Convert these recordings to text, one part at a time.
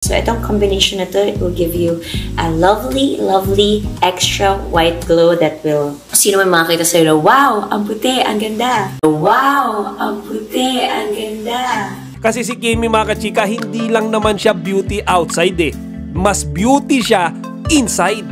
So itong combination na to, it will give you a lovely, lovely extra white glow that will... Sino may makakita sa'yo na, wow, ang puti, ang ganda. Wow, ang puti, ang ganda. Kasi si Kimmy mga kachika, hindi lang naman siya beauty outside eh. Mas beauty siya inside.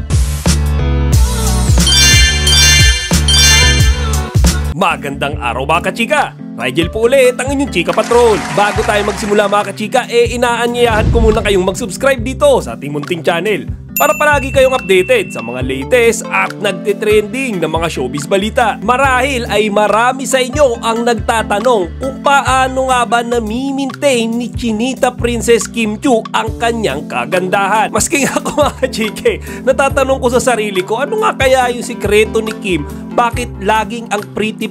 Magandang araw mga kachika! Rigel po ulit ang inyong Chika Patrol. Bago tayo magsimula mga kachika, inaanyayahan ko muna kayong mag-subscribe dito sa ating munting channel para palagi kayong updated sa mga latest at nagtitrending na mga showbiz balita. Marahil ay marami sa inyo ang nagtatanong kung paano nga ba nami-maintain ni Chinita Princess Kim Chiu ang kanyang kagandahan. Maski nga ako mga kachike, natatanong ko sa sarili ko, ano nga kaya yung sikreto ni Kim? Bakit laging ang pretty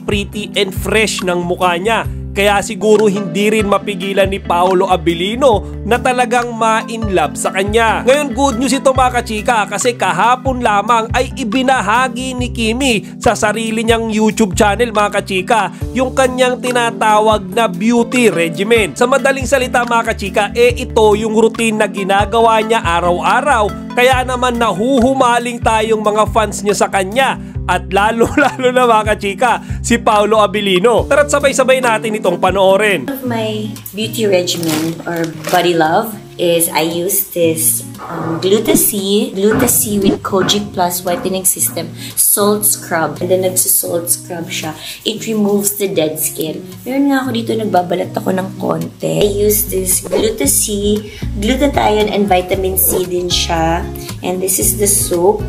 and fresh ng mukha niya? Kaya siguro hindi rin mapigilan ni Paolo Abilino na talagang ma-inlove sa kanya. Ngayon good news ito mga kachika kasi kahapon lamang ay ibinahagi ni Kimmy sa sarili niyang YouTube channel mga kachika yung kanyang tinatawag na beauty regimen. Sa madaling salita mga kachika, ito yung routine na ginagawa niya araw-araw. Kaya naman nahuhumaling tayong mga fans niya sa kanya. At lalo-lalo na mga kachika, si Paolo Abilino. Tara't sabay-sabay natin itong panoorin. One of my beauty regimen or body love is I use this Gluta-C with Kojic Plus Whitening System Salt Scrub. And then nagsa-salt scrub siya. It removes the dead skin. Meron nga ako dito, nagbabalat ako ng konti. I use this Gluta-C, glutathione and vitamin C din siya. And this is the soap.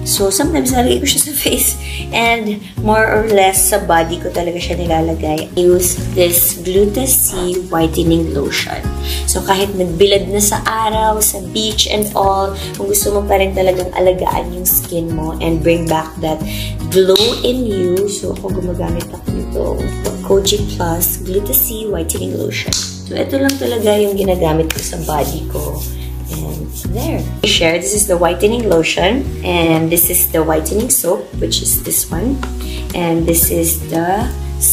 So, sometimes nalagay ko siya sa face and more or less sa body ko talaga siya nilalagay. I use this Gluta-C Whitening Lotion. So, kahit nagbilad na sa araw, sa beach and all, kung gusto mo pa rin talagang alagaan yung skin mo and bring back that glow in you, so ako gumagamit ako nito. Kojic Plus Gluta-C Whitening Lotion. So, ito lang talaga yung ginagamit ko sa body ko. And there. This is the whitening lotion, and this is the whitening soap, which is this one, and this is the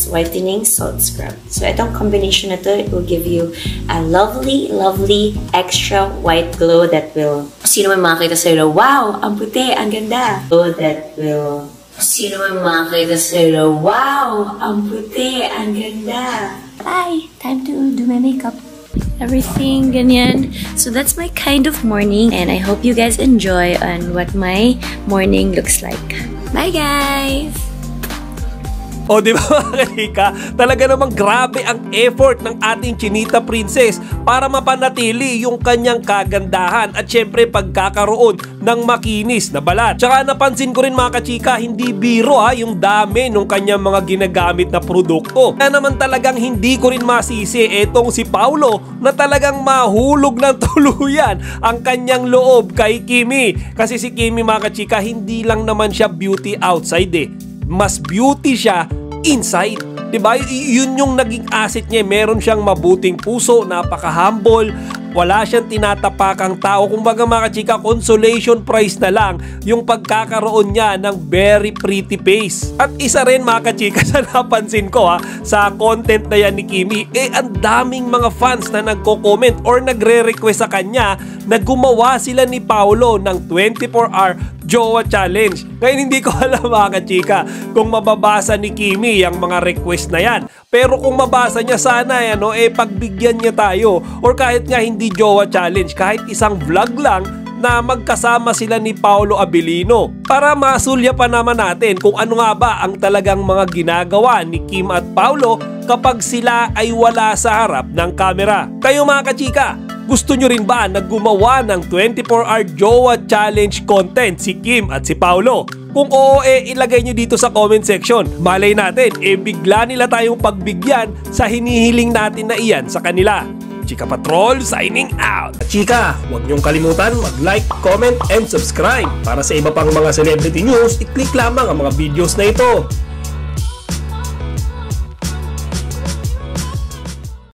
whitening salt scrub. So itong combination na to, it will give you a lovely, lovely extra white glow that will... Sino may makakita sa'yo na, wow, ang puti, ang ganda. Glow that will... Sino may makakita sa'yo na, wow, ang puti, ang ganda. Bye! Time to do my makeup. Everything ganyan. So that's my kind of morning, and I hope you guys enjoy on what my morning looks like. Bye guys! O di ba mga kachika, talaga namang grabe ang effort ng ating Chinita Princess para mapanatili yung kanyang kagandahan at syempre pagkakaroon ng makinis na balat. Tsaka napansin ko rin mga kachika, hindi biro yung dami ng kanyang mga ginagamit na produkto. Kaya naman talagang hindi ko rin masisi etong si Paolo na talagang mahulog ng tuluyan ang kanyang loob kay Kimmy. Kasi si Kimmy mga kachika, hindi lang naman siya beauty outside eh. Mas beauty siya inside. Diba? Yun yung naging asset niya. Meron siyang mabuting puso, napaka-humble, wala siyang tinatapakang tao. Kumbaga mga kachika, consolation prize na lang yung pagkakaroon niya ng very pretty face. At isa rin mga kachika sa napansin ko sa content na yan ni Kimmy, ang daming mga fans na nagko-comment or nagre-request sa kanya na gumawa sila ni Paolo ng 24-hour Jowa Challenge. Ngayon hindi ko alam mga kachika kung mababasa ni Kimmy ang mga request na yan. Pero kung mabasa niya sana pagbigyan niya tayo. Or kahit nga hindi Jowa Challenge, kahit isang vlog lang na magkasama sila ni Paolo Abilino para masulya pa naman natin kung ano nga ba ang talagang mga ginagawa ni Kim at Paolo kapag sila ay wala sa harap ng kamera. Kayo mga kachika, gusto nyo rin ba na gumawa ng 24-hour Jowa Challenge content si Kim at si Paolo? Kung oo, ilagay nyo dito sa comment section. Malay natin, bigla nila tayong pagbigyan sa hinihiling natin na iyan sa kanila. Chika Patrol signing out! Chika, huwag niyong kalimutan mag-like, comment, and subscribe. Para sa iba pang mga celebrity news, i-click lamang ang mga videos na ito.